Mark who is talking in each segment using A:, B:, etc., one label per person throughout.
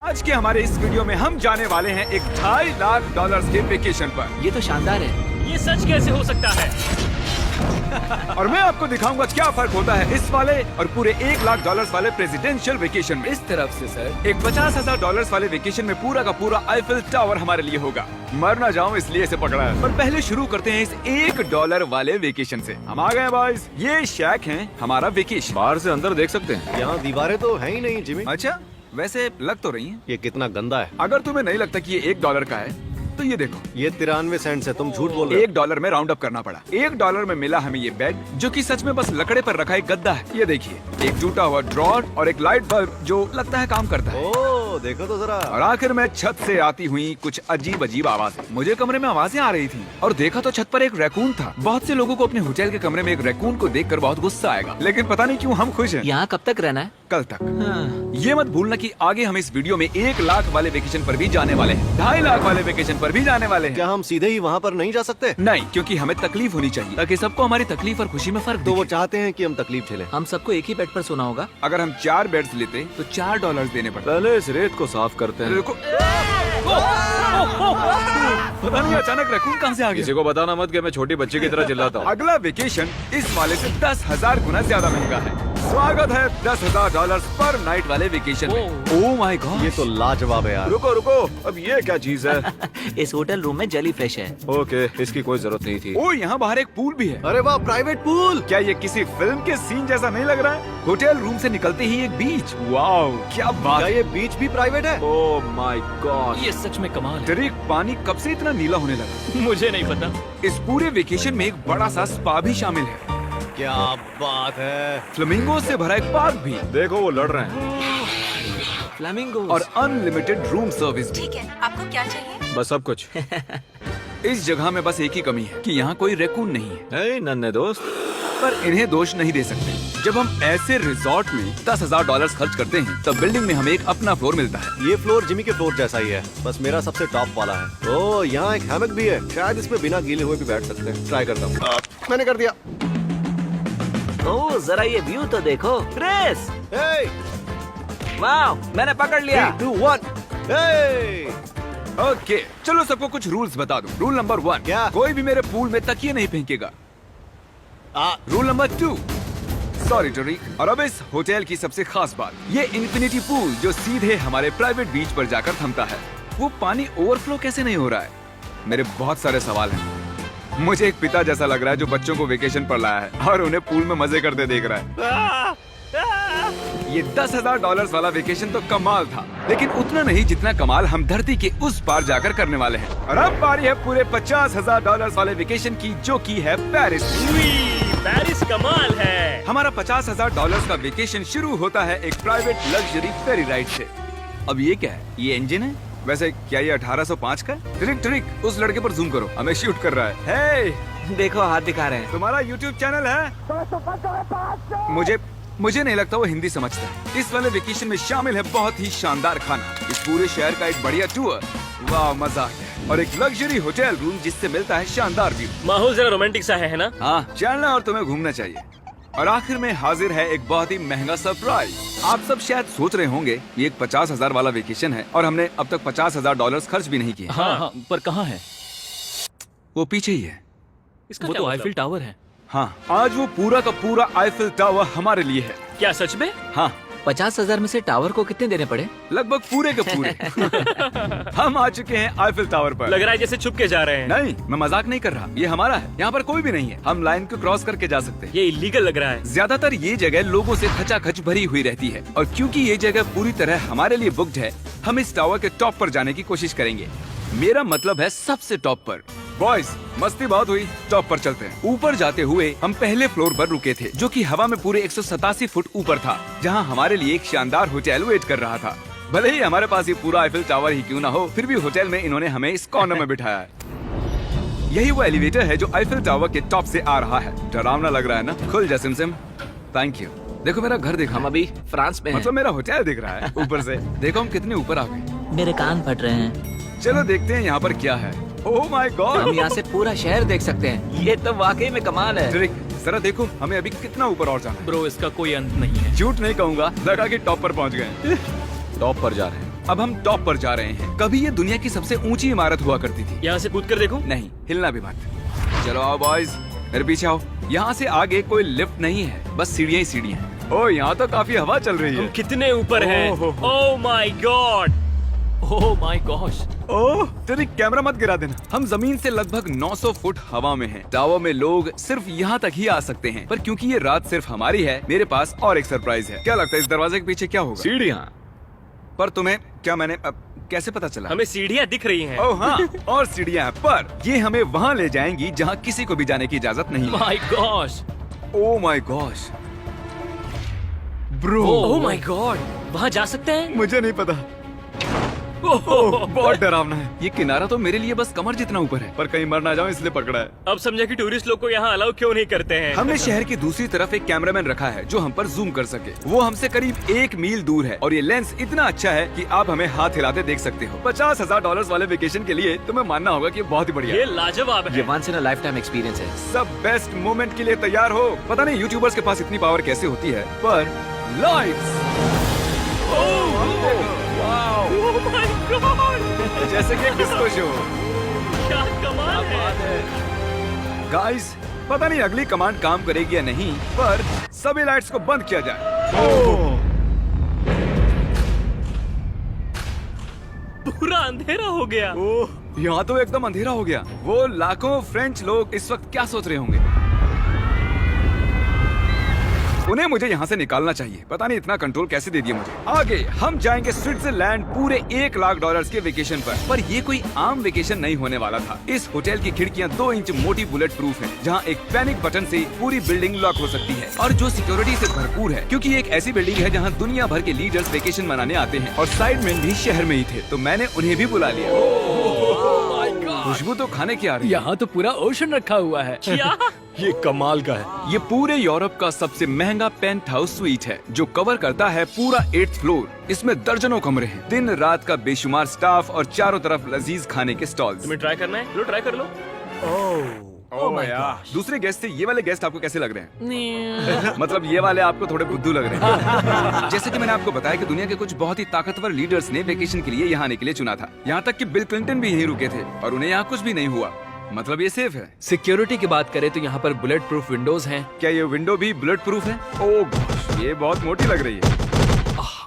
A: आज के हमारे इस वीडियो में हम जाने वाले हैं एक $2.5 लाख के वेकेशन पर।
B: ये तो शानदार है।
C: ये सच कैसे हो सकता है?
A: और मैं आपको दिखाऊंगा क्या फर्क होता है इस वाले और पूरे $1 लाख वाले प्रेसिडेंशियल वेकेशन में।
B: इस तरफ से सर
A: एक $50,000 वाले वेकेशन में पूरा का पूरा आईफिल टावर हमारे लिए होगा। मर ना जाऊं इसलिए इसे पकड़ा है। पर पहले शुरू करते हैं इस $1 वाले वेकेशन से। हम आ गए बॉयज। ये शैक है हमारा वेकेशन।
D: बाहर से अंदर देख सकते हैं।
E: यहाँ दीवारें तो है ही नहीं जिमी।
A: अच्छा, वैसे लग तो रही हैं।
E: ये कितना गंदा है।
A: अगर तुम्हें नहीं लगता कि ये $1 का है तो ये देखो,
E: ये 93 सेंट्स है, तुम झूठ बोल रहे हो।
A: $1 में राउंड अप करना पड़ा। $1 में मिला हमें ये बेड जो कि सच में बस लकड़े पर रखा एक गद्दा है। ये देखिए, एक टूटा हुआ ड्रॉर और एक लाइट बल्ब जो लगता है काम करता है।
E: ओह देखो तो जरा।
A: और आखिर में छत से आती हुई कुछ अजीब अजीब आवाजें। मुझे कमरे में आवाजें आ रही थी और देखा तो छत पर एक रैकून था। बहुत से लोगों को अपने होटल के कमरे में एक रैकून को देखकर बहुत गुस्सा आएगा, लेकिन पता नहीं क्यों हम खुश हैं।
B: यहाँ कब तक रहना है?
A: कल तक।
B: हाँ।
A: ये मत भूलना कि आगे हम इस वीडियो में $1 लाख वाले वेकेशन पर भी जाने वाले हैं, $2.5 लाख वाले वेकेशन पर भी जाने वाले हैं।
E: क्या हम सीधे ही वहाँ पर नहीं जा सकते?
A: नहीं, क्योंकि हमें तकलीफ होनी चाहिए ताकि सबको हमारी तकलीफ और खुशी में फर्क
E: तो वो
A: दिखे।
E: चाहते हैं कि हम तकलीफ झेलें।
B: हम सबको एक ही बेड पर सोना होगा।
A: अगर हम 4 बेड्स लेते तो $4 देने पड़ते।
D: पहले इस रेत को साफ करते हैं।
A: देखो, पता नहीं अचानक रैकून कहाँ से आ
D: किसी
A: गया।
D: को बताना मत कि मैं छोटी बच्ची की तरह चिल्लाता हूँ।
A: अगला वेकेशन इस वाले से 10,000 गुना ज्यादा महंगा है। स्वागत है $10,000 पर नाइट वाले वेकेशन में। ओह माय गॉड,
E: ये तो लाजवाब है यार।
D: रुको रुको, अब ये क्या चीज है?
B: इस होटल रूम में जेली फ्रेश है।
D: ओके, इसकी कोई जरूरत नहीं थी।
A: ओह यहाँ बाहर एक पूल भी है।
E: अरे वाह, प्राइवेट पूल।
A: क्या ये किसी फिल्म के सीन जैसा नहीं लग रहा है? होटल रूम से निकलते ही एक बीच। वाओ, क्या बात
E: क्या
A: है।
E: ये बीच भी प्राइवेट है?
D: ओह माय गॉड,
C: ये सच में कमाल है।
A: डरिक, पानी कब से इतना नीला होने लगा?
C: मुझे नहीं पता।
A: इस पूरे वेकेशन में एक बड़ा सा स्पा भी शामिल है।
E: क्या बात है।
A: फ्लेमिंगो से भरा एक पार्क भी
D: देखो वो लड़ रहे हैं।
B: फ्लेमिंगो
A: और अनलिमिटेड रूम सर्विस भी।
F: ठीक है, आपको क्या चाहिए?
D: बस सब कुछ।
A: इस जगह में बस एक ही कमी है कि यहाँ कोई रैकून नहीं है।
D: हे नन्हे दोस्त,
A: पर इन्हें दोष नहीं दे सकते। जब हम ऐसे रिजॉर्ट में $10,000 खर्च करते हैं तब बिल्डिंग में हमें एक अपना फ्लोर मिलता है।
E: ये फ्लोर जिमी के फ्लोर जैसा ही है, बस मेरा सबसे टॉप वाला है। ओह यहाँ एक हैमक भी है, शायद इसमें बिना गीले हुए भी बैठ सकते हैं। ट्राई करता हूँ। मैंने कर दिया।
B: ओह जरा ये व्यू तो देखो। क्रिस,
E: Hey,
B: वाह, मैंने पकड़ लिया।
E: 3, 2, 1. Hey!
A: ओके, चलो सबको कुछ रूल्स बता दूं। रूल नंबर 1,
E: क्या?
A: कोई भी मेरे पूल में तकिए नहीं फेंकेगा। रूल नंबर 2, सॉरी टोरी। और अब इस होटल की सबसे खास बात, ये इन्फिनिटी पूल जो सीधे हमारे प्राइवेट बीच पर जाकर थमता है। वो पानी ओवरफ्लो कैसे नहीं हो रहा है? मेरे बहुत सारे सवाल हैं। मुझे एक पिता जैसा लग रहा है जो बच्चों को वेकेशन पर लाया है और उन्हें पूल में मजे करते देख रहा है। ये $10,000 वाला वेकेशन तो कमाल था, लेकिन उतना नहीं जितना कमाल हम धरती के उस पार जाकर करने वाले हैं। और अब बारी है पूरे $50,000 वाले वेकेशन की, जो की है पेरिस।
C: पेरिस कमाल है।
A: हमारा $50,000 का वेकेशन शुरू होता है एक प्राइवेट लग्जरी फेरी राइड से। अब ये क्या है? ये इंजन है? वैसे क्या ये 1805 का है? ट्रिक, उस लड़के पर जूम करो, हमें शूट कर रहा है। हे,
B: देखो हाथ दिखा रहे हैं।
A: तुम्हारा YouTube चैनल है? मुझे नहीं लगता वो हिंदी समझता है। इस वाले वेकेशन में शामिल है बहुत ही शानदार खाना, इस पूरे शहर का एक बढ़िया टूर, वाह मजा आ गया, और एक लग्जरी होटल रूम जिससे मिलता है शानदार व्यू।
C: माहौल जरा रोमांटिक सा है ना?
A: हाँ, चलना और तुम्हें घूमना चाहिए। और आखिर में हाजिर है एक बहुत ही महंगा सरप्राइज। आप सब शायद सोच रहे होंगे ये एक 50,000 वाला वेकेशन है और हमने अब तक $50,000 खर्च भी नहीं किए।
C: हाँ, पर कहाँ है?
A: वो पीछे ही है।
C: वो तो आईफिल टावर है।
A: हाँ, आज वो पूरा का पूरा आईफिल टावर हमारे लिए है।
C: क्या सच में?
A: हाँ,
B: 50,000 में से टावर को कितने देने पड़े?
A: लगभग पूरे के पूरे। हम आ चुके हैं आईफिल टावर पर।
C: लग रहा है जैसे छुप के जा रहे हैं।
A: नहीं, मैं मजाक नहीं कर रहा, ये हमारा है। यहाँ पर कोई भी नहीं है, हम लाइन को क्रॉस करके जा सकते हैं।
C: ये इलीगल लग रहा है।
A: ज्यादातर ये जगह लोगों से खचाखच भरी हुई रहती है, और क्योंकि ये जगह पूरी तरह हमारे लिए बुक्ड है, हम इस टावर के टॉप पर जाने की कोशिश करेंगे। मेरा मतलब है सबसे टॉप पर। बॉयज, मस्ती बहुत हुई, टॉप पर चलते हैं। ऊपर जाते हुए हम पहले फ्लोर पर रुके थे, जो कि हवा में पूरे 187 फुट ऊपर था, जहां हमारे लिए एक शानदार होटल वेट कर रहा था। भले ही हमारे पास ये पूरा आईफिल टावर ही क्यों ना हो, फिर भी होटल में इन्होंने हमें इस कॉर्नर में बिठाया है। यही वो एलिवेटर है जो आईफिल टावर के टॉप से आ रहा है। डरावना लग रहा है ना? खुल जा सिमसिम। Thank you. देखो मेरा घर दिख रहा
B: हम
A: है।
B: अभी फ्रांस में हैं।
A: मतलब मेरा होटल दिख रहा है ऊपर से। देखो हम कितने ऊपर आ गए।
B: मेरे कान फट रहे हैं।
A: चलो देखते हैं यहाँ पर क्या है। ओह माय
B: हम
A: गॉड,
B: यहाँ से पूरा शहर देख सकते हैं। ये तो वाकई में कमाल है।
A: ट्रिक, जरा देखो हमें अभी कितना ऊपर और जाना है।
C: ब्रो, इसका कोई अंत नहीं है।
A: झूठ नहीं कहूँगा, लगा कि टॉप पर पहुँच गए।
D: टॉप पर जा रहे हैं।
A: अब हम टॉप पर जा रहे हैं। कभी ये दुनिया की सबसे ऊंची इमारत हुआ करती थी।
C: यहाँ से कूद कर देखो।
A: नहीं, हिलना भी मत। चलो आओ बॉयज, मेरे पीछे आओ। यहाँ से आगे कोई लिफ्ट नहीं है, बस सीढ़ियाँ ही सीढ़ियाँ हैं। ओह, यहाँ तो काफी हवा चल रही
C: हम
A: है।
C: कितने ऊपर हैं? Oh my God.
F: Oh my gosh.
A: Oh, तेरी कैमरा मत गिरा देना। हम जमीन से लगभग 900 फुट हवा में हैं। टावर में लोग सिर्फ यहाँ तक ही आ सकते हैं, पर क्योंकि ये रात सिर्फ हमारी है, मेरे पास और एक सरप्राइज है। क्या लगता है इस दरवाजे के पीछे क्या होगा?
D: सीढ़ियाँ।
A: पर तुम्हें क्या मैंने कैसे पता चला?
C: हमें सीढ़ियाँ दिख रही हैं।
A: ओह हाँ, और सीढ़ियाँ हैं, पर ये हमें वहाँ ले जाएंगी जहाँ किसी को भी जाने की इजाजत नहीं है।
F: My gosh.
A: Oh my gosh bro,
C: oh my God, वहाँ जा सकते हैं?
A: मुझे नहीं पता। ओह, बहुत डरावना है। ये किनारा तो मेरे लिए बस कमर जितना ऊपर है, पर कहीं मर ना जाऊं इसलिए पकड़ा है।
C: अब समझा कि टूरिस्ट लोग को यहाँ अलाउ क्यों नहीं करते हैं।
A: हमने शहर की दूसरी तरफ एक कैमरामैन रखा है जो हम पर जूम कर सके। वो हमसे करीब 1 मील दूर है और ये लेंस इतना अच्छा है कि आप हमें हाथ हिलाते देख सकते हो। $50,000 वाले वेकेशन के लिए तुम्हें मानना होगा कि ये बहुत ही बढ़िया
C: ये
A: है।
C: लाजवाब
B: ये
C: है।
B: Once in a lifetime experience है।
A: सब बेस्ट मोमेंट के लिए तैयार हो। पता नहीं यूट्यूबर्स के पास इतनी पावर कैसे होती है, पर लाइट्स
C: ओह माय गॉड,
A: जैसे कि डिस्को शो।
C: क्या कमाल है।
A: गाइस, पता नहीं अगली कमांड काम करेगी या नहीं, पर सभी लाइट्स को बंद किया जाए।
C: पूरा अंधेरा हो गया।
A: ओह, यहाँ तो एकदम अंधेरा हो गया। वो लाखों फ्रेंच लोग इस वक्त क्या सोच रहे होंगे? उन्हें मुझे यहाँ से निकालना चाहिए। पता नहीं इतना कंट्रोल कैसे दे दिया मुझे। आगे हम जाएंगे स्विट्जरलैंड पूरे $1,00,000 के वेकेशन पर ये कोई आम वेकेशन नहीं होने वाला था। इस होटल की खिड़कियाँ 2 इंच मोटी बुलेट प्रूफ है, जहाँ एक पैनिक बटन से पूरी बिल्डिंग लॉक हो सकती है, और जो सिक्योरिटी से भरपूर है, क्योंकि ये एक ऐसी बिल्डिंग है जहाँ दुनिया भर के लीडर्स वेकेशन मनाने आते हैं। और साइडमैन भी शहर में ही थे, तो मैंने उन्हें भी बुला लिया। खुशबू तो खाने की आ रही है।
F: यहाँ तो पूरा ओशन रखा हुआ है।
C: क्या?
D: ये कमाल का है।
A: ये पूरे यूरोप का सबसे महंगा पेंट हाउस स्वीट है, जो कवर करता है पूरा 8th फ्लोर। इसमें दर्जनों कमरे हैं, दिन रात का बेशुमार स्टाफ और चारों तरफ लजीज खाने के स्टॉल्स।
C: तुम्हें ट्राई करना है? लो ट्राई कर लो।
A: ओह यार, दूसरे गेस्ट से ये वाले गेस्ट आपको कैसे लग रहे हैं? मतलब ये वाले आपको थोड़े बुद्धू लग रहे हैं। जैसे कि मैंने आपको बताया कि दुनिया के कुछ बहुत ही ताकतवर लीडर्स ने वेकेशन के लिए यहाँ आने के लिए चुना था। यहाँ तक कि बिल क्लिंटन भी यहीं रुके थे और उन्हें यहाँ कुछ भी नहीं हुआ। मतलब ये सेफ है।
F: सिक्योरिटी की बात करें तो यहाँ पर बुलेट प्रूफ विंडोज हैं।
A: क्या ये विंडो भी बुलेट प्रूफ है? ओह गॉश, ये बहुत मोटी लग रही है।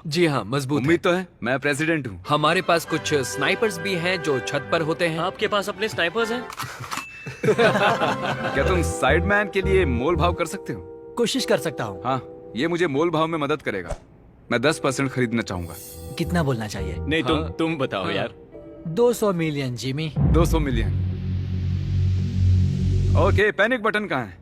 F: जी हाँ, मजबूत है।
A: उम्मीद तो है, मैं प्रेसिडेंट हूँ।
F: हमारे पास कुछ स्नाइपर्स भी हैं जो छत पर होते हैं।
C: आपके पास अपने स्नाइपर्स हैं?
A: क्या तुम साइडमैन के लिए मोल भाव कर सकते हो?
B: कोशिश कर सकता हूँ।
A: हाँ, ये मुझे मोल भाव में मदद करेगा। मैं 10% खरीदना चाहूंगा।
B: कितना बोलना चाहिए?
C: नहीं, तुम बताओ यार।
B: 200 million Jimmy.
A: 200 million. Okay, panic button कहाँ है?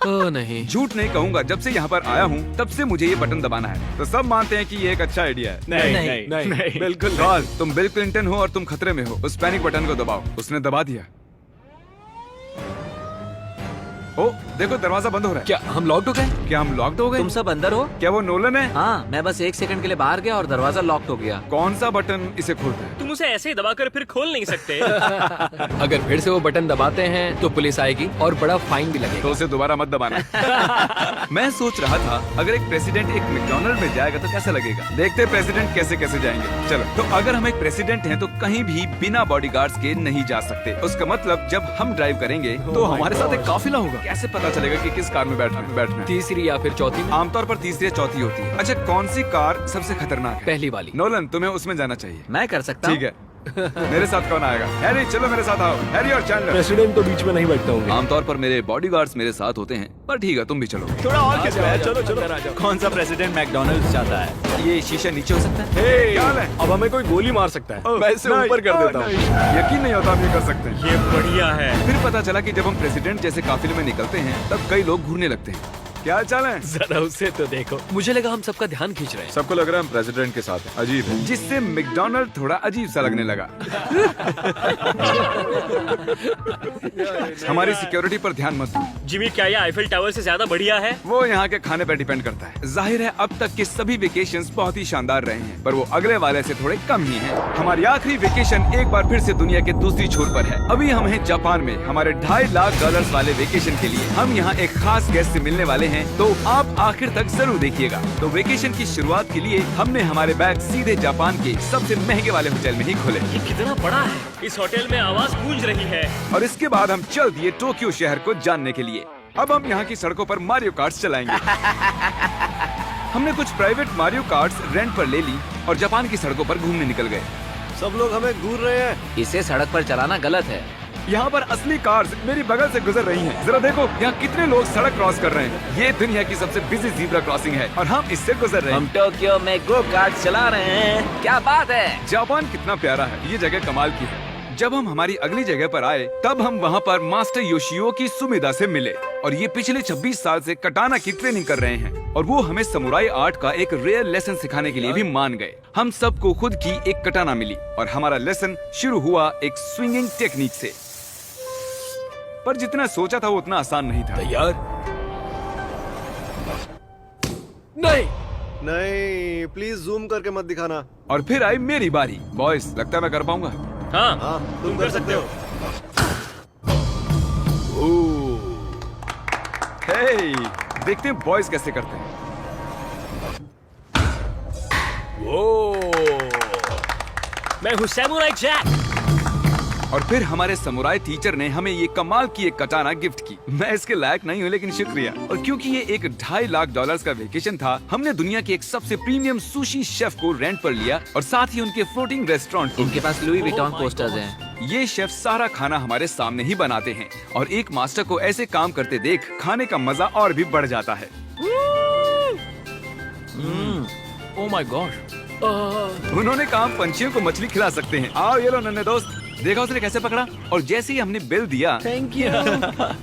F: ओह नहीं।
A: झूठ नहीं कहूंगा, जब से यहाँ पर आया हूँ तब से मुझे ये बटन दबाना है। तो सब मानते हैं कि ये एक अच्छा आइडिया है।
B: नहीं।
A: बिल्कुल गॉल, तुम बिल क्लिंटन हो और तुम खतरे में हो। उस पैनिक बटन को दबाओ। उसने दबा दिया। ओ, देखो दरवाजा बंद हो रहा है।
F: क्या हम लॉक्ड हो गए?
A: क्या हम लॉक्ड हो गए?
B: तुम सब अंदर हो?
A: क्या वो नोलन है?
B: हाँ, मैं बस 1 सेकंड के लिए बाहर गया और दरवाजा लॉक्ड हो गया।
A: कौन सा बटन इसे खोलता है?
C: तुम उसे ऐसे ही दबाकर फिर खोल नहीं सकते।
F: अगर फिर से वो बटन दबाते हैं तो पुलिस आएगी और बड़ा फाइन भी लगेगा।
A: तो उसे दोबारा मत दबाना। मैं सोच रहा था अगर एक प्रेसिडेंट एक मैकडॉनल्ड में जाएगा तो कैसा लगेगा। देखते हैं प्रेसिडेंट कैसे कैसे जाएंगे। चलो, तो अगर हम एक प्रेसिडेंट हैं तो कहीं भी बिना बॉडीगार्ड्स के नहीं जा सकते। उसका मतलब जब हम ड्राइव करेंगे तो हमारे साथ एक काफिला होगा। कैसे पता चलेगा कि किस कार में बैठना है?
F: तीसरी या फिर चौथी में?
A: आमतौर पर तीसरी या चौथी होती है। अच्छा, कौन सी कार सबसे खतरनाक है?
F: पहली वाली।
A: नोलन, तुम्हें उसमें जाना चाहिए।
B: मैं कर सकता हूँ।
A: ठीक है। मेरे साथ कौन आएगा? हैरी, चलो मेरे साथ आओ। हैरी और चैंडलर।
D: प्रेसिडेंट तो बीच में नहीं बैठते होंगे।
A: आमतौर पर मेरे बॉडीगार्ड्स मेरे साथ होते हैं, पर ठीक है, तुम भी चलो।
D: थोड़ा और खिंचवाया। चलो।
G: कौन सा प्रेसिडेंट मैकडॉनल्ड्स चाहता है?
A: ये शीशा नीचे हो सकता है? क्या हाल है?
D: अब हमें कोई गोली मार सकता है। मैं इसे ऊपर कर देता हूँ।
A: यकीन नहीं होता आप ये कर सकते हैं।
C: ये बढ़िया है।
A: फिर पता चला कि जब हम प्रेसिडेंट जैसे काफिले में निकलते हैं तब कई लोग घूरने लगते हैं। क्या हाल चाल है?
F: जरा उसे तो देखो। मुझे लगा हम सबका ध्यान खींच रहे हैं।
D: सबको लग रहा है हम प्रेसिडेंट के साथ हैं। अजीब है।
A: जिससे मैकडॉनल्ड थोड़ा अजीब सा लगने लगा। हमारी सिक्योरिटी पर ध्यान मत दो।
C: जिमी, क्या ये आईफिल टावर से ज्यादा बढ़िया है?
A: वो यहाँ के खाने पर डिपेंड करता है। जाहिर है अब तक के सभी वेकेशंस बहुत ही शानदार रहे हैं, पर वो अगले वाले से थोड़े कम ही हैं। हमारी आखिरी वेकेशन एक बार फिर से दुनिया के दूसरी छोर पर है। अभी हम हैं जापान में, हमारे $2.5 लाख वाले वेकेशन के लिए। हम यहाँ एक खास गेस्ट से मिलने वाले हैं हैं तो आप आखिर तक जरूर देखिएगा। तो वेकेशन की शुरुआत के लिए हमने हमारे बैग सीधे जापान के सबसे महंगे वाले होटल में ही खोले
C: ये कितना बड़ा है। इस होटल में आवाज गूंज रही है।
A: और इसके बाद हम चल दिए टोक्यो शहर को जानने के लिए। अब हम यहाँ की सड़कों पर मारियो कार्ट्स चलाएंगे। हमने कुछ प्राइवेट मारियो कार्ट्स रेंट पर ले ली और जापान की सड़कों पर घूमने निकल गए।
E: सब लोग हमें घूर रहे हैं।
F: इसे सड़क पर चलाना गलत है।
A: यहाँ पर असली कार्स मेरी बगल से गुजर रही हैं। जरा देखो यहाँ कितने लोग सड़क क्रॉस कर रहे हैं। ये दुनिया की सबसे बिजी ज़ीब्रा क्रॉसिंग है और हम इससे गुजर रहे
B: हम
A: हैं।
B: टोक्यो में गो कार्ट चला रहे हैं। क्या बात है।
A: जापान कितना प्यारा है। ये जगह कमाल की है। जब हम हमारी अगली जगह पर आए तब हम वहाँ पर मास्टर योशियो की सुमिदा से मिले और ये पिछले 26 साल से कटाना की ट्रेनिंग कर रहे हैं और वो हमें समुराई आर्ट का एक रेयर लेसन सिखाने के लिए भी मान गए। हम सबको खुद की एक कटाना मिली और हमारा लेसन शुरू हुआ एक स्विंगिंग टेक्निक से। पर जितना सोचा था वो उतना आसान नहीं था।
D: तैयार?
E: नहीं, प्लीज जूम करके मत दिखाना।
A: और फिर आई मेरी बारी। बॉयज, लगता है मैं कर पाऊंगा।
C: हाँ,
E: हाँ, तुम कर सकते हो।
A: हे, देखते हैं बॉयज कैसे करते हैं।
C: मैं हूँ सैमुराई जैक।
A: और फिर हमारे समुराई टीचर ने हमें ये कमाल की एक कटाना गिफ्ट की। मैं इसके लायक नहीं हूँ लेकिन शुक्रिया। और क्योंकि ये एक $2.5 लाख का वेकेशन था, हमने दुनिया के एक सबसे प्रीमियम सुशी शेफ को रेंट पर लिया और साथ ही उनके फ्लोटिंग रेस्टोरेंट।
F: इनके पास लुई विटॉन पोस्टर्स हैं।
A: ये शेफ सारा खाना हमारे सामने ही बनाते हैं और एक मास्टर को ऐसे काम करते देख खाने का मजा और भी बढ़ जाता है।
F: ओह माय गॉड।
A: उन्होंने काम पंछियों को मछली खिला सकते हैं। आओ ये लो नन्हे दोस्त, देखा उसने कैसे पकड़ा। और जैसे ही हमने बिल दिया, थैंक यू,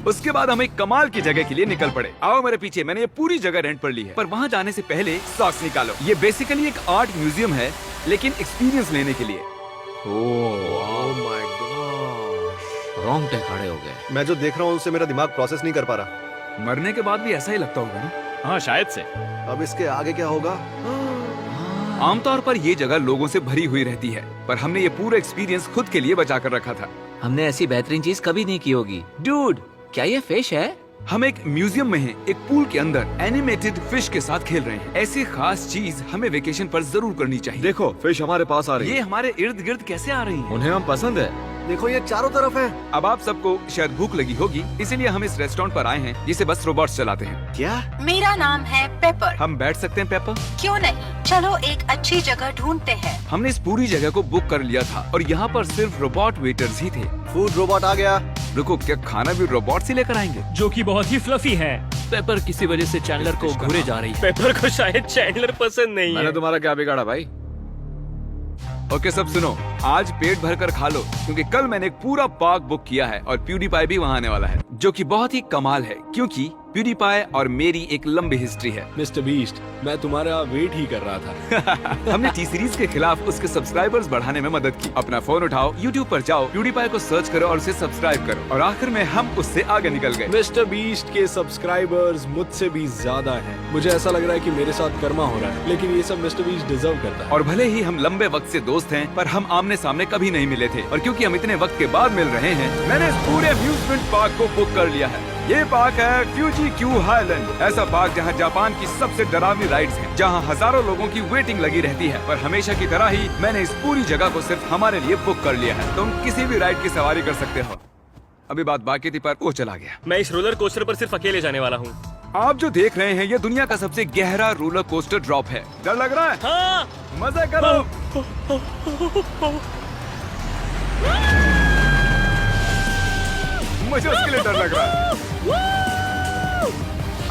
A: उसके बाद हम एक कमाल की जगह के लिए निकल पड़े। आओ मेरे पीछे, मैंने ये पूरी जगह रेंट पर ली है। पर वहाँ जाने से पहले सॉक्स निकालो। ये बेसिकली एक आर्ट म्यूजियम है लेकिन एक्सपीरियंस लेने के लिए।
E: ओह माय गॉड,
F: रोंगटे खड़े हो गए।
E: मैं जो देख रहा हूँ उससे मेरा दिमाग प्रोसेस नहीं कर पा रहा।
A: मरने के बाद भी ऐसा ही लगता होगा ना।
C: हाँ, शायद से।
E: अब इसके आगे क्या होगा?
A: आमतौर पर ये जगह लोगों से भरी हुई रहती है, पर हमने ये पूरा एक्सपीरियंस खुद के लिए बचा कर रखा था।
F: हमने ऐसी बेहतरीन चीज कभी नहीं की होगी। डूड, क्या ये फिश है?
A: हम एक म्यूजियम में हैं, एक पूल के अंदर एनिमेटेड फिश के साथ खेल रहे हैं। ऐसी खास चीज हमें वेकेशन पर जरूर करनी चाहिए।
D: देखो, फिश हमारे पास आ रही
A: ये
D: है।
A: हमारे इर्द गिर्द कैसे आ रही हैं?
D: उन्हें हम पसंद है।
E: देखो ये चारों तरफ है।
A: अब आप सबको शायद भूख लगी होगी, इसीलिए हम इस रेस्टोरेंट पर आए हैं जिसे बस रोबोट्स चलाते हैं।
E: क्या?
H: मेरा नाम है पेपर।
A: हम बैठ सकते हैं पेपर?
H: क्यों नहीं, चलो एक अच्छी जगह ढूंढते हैं।
A: हमने इस पूरी जगह को बुक कर लिया था और यहाँ पर सिर्फ रोबोट वेटर्स ही थे।
E: फूड रोबोट आ गया।
A: रुको, क्या खाना भी रोबोट से लेकर आएंगे?
C: जो कि बहुत ही फ्लफी है।
F: पेपर किसी वजह से चैंडलर को घूरे जा रही है।
C: पेपर को शायद चैंडलर पसंद नहीं
D: मैंने
C: है।
D: तुम्हारा क्या बिगाड़ा भाई?
A: ओके सब सुनो, आज पेट भर कर खा लो क्योंकि कल मैंने एक पूरा पार्क बुक किया है और प्यूडीपाई भी वहाँ आने वाला है, जो कि बहुत ही कमाल है क्योंकि प्यूडीपाई और मेरी एक लंबी हिस्ट्री है।
D: मिस्टर बीस्ट, मैं तुम्हारा वेट ही कर रहा था।
A: हमने टी सीरीज के खिलाफ उसके सब्सक्राइबर्स बढ़ाने में मदद की। अपना फोन उठाओ, यूट्यूब पर जाओ, प्यूडीपाई को सर्च करो और उसे सब्सक्राइब करो और आखिर में हम उससे आगे निकल गए।
D: मिस्टर बीस्ट के सब्सक्राइबर्स मुझसे भी ज्यादा हैं। मुझे ऐसा लग रहा है कि मेरे साथ कर्मा हो रहा है, लेकिन ये सब मिस्टर बीस्ट डिजर्व करता है।
A: और भले ही हम लंबे वक्त से दोस्त हैं, पर हम आमने सामने कभी नहीं मिले थे और क्योंकि हम इतने वक्त के बाद मिल रहे हैं, मैंने इस पूरे अम्यूजमेंट पार्क को बुक कर लिया है। ये पार्क है फ्यूजी क्यू हाईलैंड, ऐसा पार्क जहाँ जापान की सबसे डरावनी राइड्स हैं, जहाँ हजारों लोगों की वेटिंग लगी रहती है। पर हमेशा की तरह ही मैंने इस पूरी जगह को सिर्फ हमारे लिए बुक कर लिया है। तुम किसी भी राइड की सवारी कर सकते हो। अभी बात बाकी थी पर वो चला गया।
C: मैं इस रोलर कोस्टर पर सिर्फ अकेले जाने वाला हूँ।
A: आप जो देख रहे हैं ये दुनिया का सबसे गहरा रोलर कोस्टर ड्रॉप है। डर लग रहा है?
C: हाँ।
A: मजा करो। मुझे उसके लिए डर लग रहा है।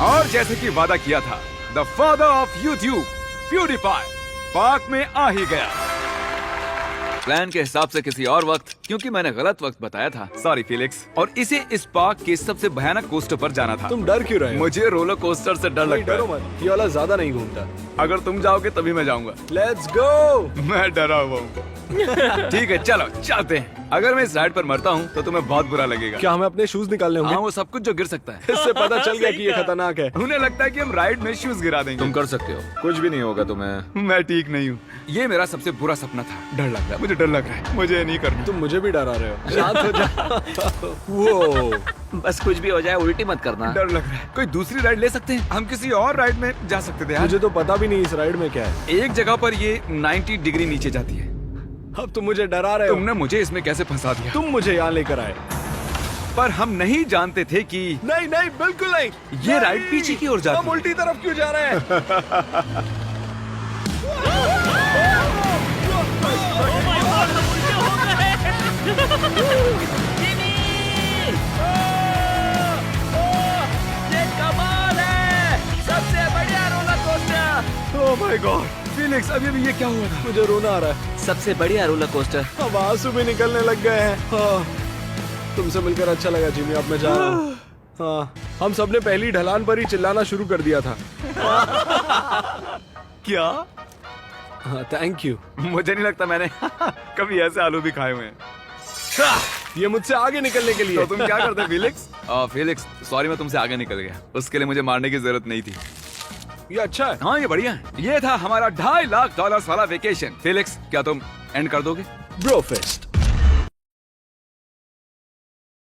A: और जैसे कि वादा किया था, the father of YouTube PewDiePie park में आ ही गया। प्लान के हिसाब से किसी और वक्त, क्योंकि मैंने गलत वक्त बताया था, सॉरी फिलिक्स। और इसे इस पार्क के सबसे भयानक कोस्टर पर जाना था।
D: तुम डर क्यों रहे हो?
A: मुझे रोलर कोस्टर से डर लगता
D: डरो
A: है।
D: मत, ये वाला ज्यादा नहीं घूमता।
A: अगर तुम जाओगे तभी मैं जाऊंगा।
D: Let's go.
A: मैं डरा हुआ हूँ। ठीक है चलो चलते हैं। अगर मैं इस राइड पर मरता हूँ तो तुम्हें बहुत बुरा लगेगा।
D: क्या हमें अपने शूज निकालने होंगे?
A: हाँ, वो सब कुछ जो गिर सकता है।
D: इससे पता चल गया कि ये खतरनाक है।
A: उन्हें लगता है कि हम राइड में शूज गिरा देंगे।
D: तुम कर सकते हो, कुछ भी नहीं होगा तुम्हें।
A: मैं ठीक नहीं हूँ। ये मेरा सबसे बुरा सपना था। डर लग रहा है, मुझे डर लग रहा है, मुझे ये नहीं करना।
D: तुम मुझे भी डरा रहे हो। शांत हो जा। वो
B: बस कुछ भी हो जाए उल्टी मत करना।
A: डर लग रहा है। कोई दूसरी राइड ले सकते हैं? हम किसी और राइड में जा सकते थे यार।
D: मुझे तो पता भी नहीं इस राइड में क्या है।
A: एक जगह पर ये 90 डिग्री नीचे जाती है।
D: अब तुम मुझे डरा रहे हो।
A: तुमने मुझे इसमें कैसे फंसा दिया?
D: तुम मुझे यहाँ लेकर आए।
A: पर हम नहीं जानते थे कि
D: नहीं नहीं बिल्कुल नहीं।
A: ये राइड पीछे की ओर जाती
D: हम उल्टी तरफ क्यों जा रहे हैं?
B: सबसे बढ़िया roller coaster.
A: Oh my God Felix, अभी अभी ये क्या हुआ था?
D: मुझे रोना आ रहा है।
B: सबसे बढ़िया रोलर कोस्टर।
D: अब आंसू भी निकलने लग गए हैं। हाँ, तुमसे मिलकर अच्छा लगा जिमी। अब मैं जा रहा हूँ। हाँ, हम सबने पहली ढलान पर ही चिल्लाना शुरू कर दिया था।
A: क्या?
D: हाँ, थैंक यू।
A: मुझे नहीं लगता मैंने कभी ऐसे आलू भी खाए हुए हैं।
D: ये मुझसे आगे निकलने के लिए।
A: तो तुम क्या करते फिलिक्स? फिलिक्स सॉरी, मैं तुमसे आगे निकल गया। उसके लिए मुझे मारने की जरूरत नहीं थी।
D: ये अच्छा है।
A: हाँ ये बढ़िया है। ये था हमारा $2.5 लाख वाला वेकेशन। फिलिक्स क्या तुम एंड कर दोगे?
D: Bro fest.